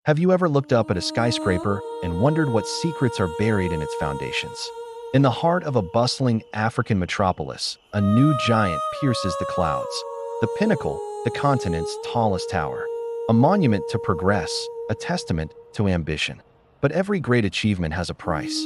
Have you ever looked up at a skyscraper and wondered what secrets are buried in its foundations? In the heart of a bustling African metropolis, a new giant pierces the clouds. The pinnacle, the continent's tallest tower. A monument to progress, a testament to ambition. But every great achievement has a price.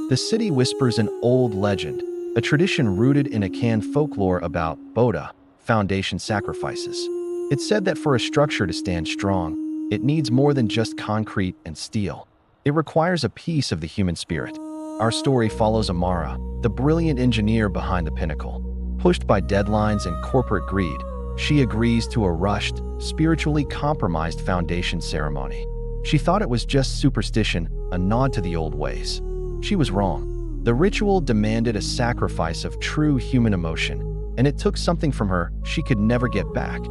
The city whispers an old legend, a tradition rooted in Akan folklore about Boda, foundation sacrifices. It's said that for a structure to stand strong, it needs more than just concrete and steel. It requires a piece of the human spirit. Our story follows Amara, the brilliant engineer behind the pinnacle. Pushed by deadlines and corporate greed, she agrees to a rushed, spiritually compromised foundation ceremony. She thought it was just superstition, a nod to the old ways. She was wrong. The ritual demanded a sacrifice of true human emotion, and it took something from her she could never get back,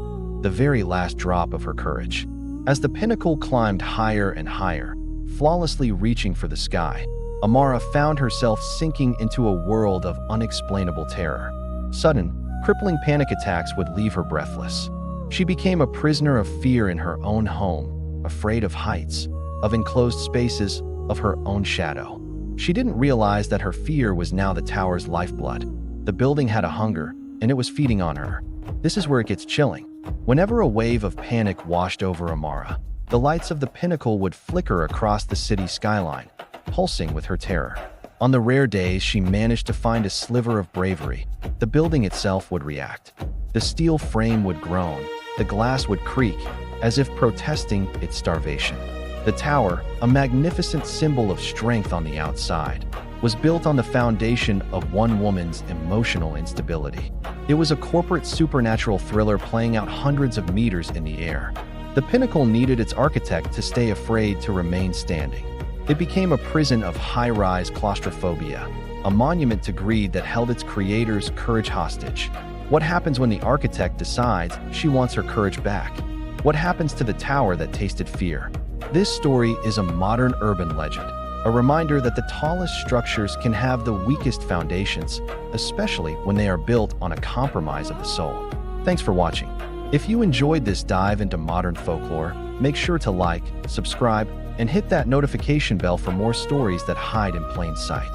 the very last drop of her courage. As the pinnacle climbed higher and higher, flawlessly reaching for the sky, Amara found herself sinking into a world of unexplainable terror. Sudden, crippling panic attacks would leave her breathless. She became a prisoner of fear in her own home, afraid of heights, of enclosed spaces, of her own shadow. She didn't realize that her fear was now the tower's lifeblood. The building had a hunger, and it was feeding on her. This is where it gets chilling. Whenever a wave of panic washed over Amara, the lights of the pinnacle would flicker across the city skyline, pulsing with her terror. On the rare days she managed to find a sliver of bravery, the building itself would react. The steel frame would groan, the glass would creak, as if protesting its starvation. The tower, a magnificent symbol of strength on the outside, was built on the foundation of one woman's emotional instability. It was a corporate supernatural thriller playing out hundreds of meters in the air. The pinnacle needed its architect to stay afraid to remain standing. It became a prison of high-rise claustrophobia, a monument to greed that held its creator's courage hostage. What happens when the architect decides she wants her courage back? What happens to the tower that tasted fear? This story is a modern urban legend, a reminder that the tallest structures can have the weakest foundations, especially when they are built on a compromise of the soul. Thanks for watching. If you enjoyed this dive into modern folklore, make sure to like, subscribe, and hit that notification bell for more stories that hide in plain sight.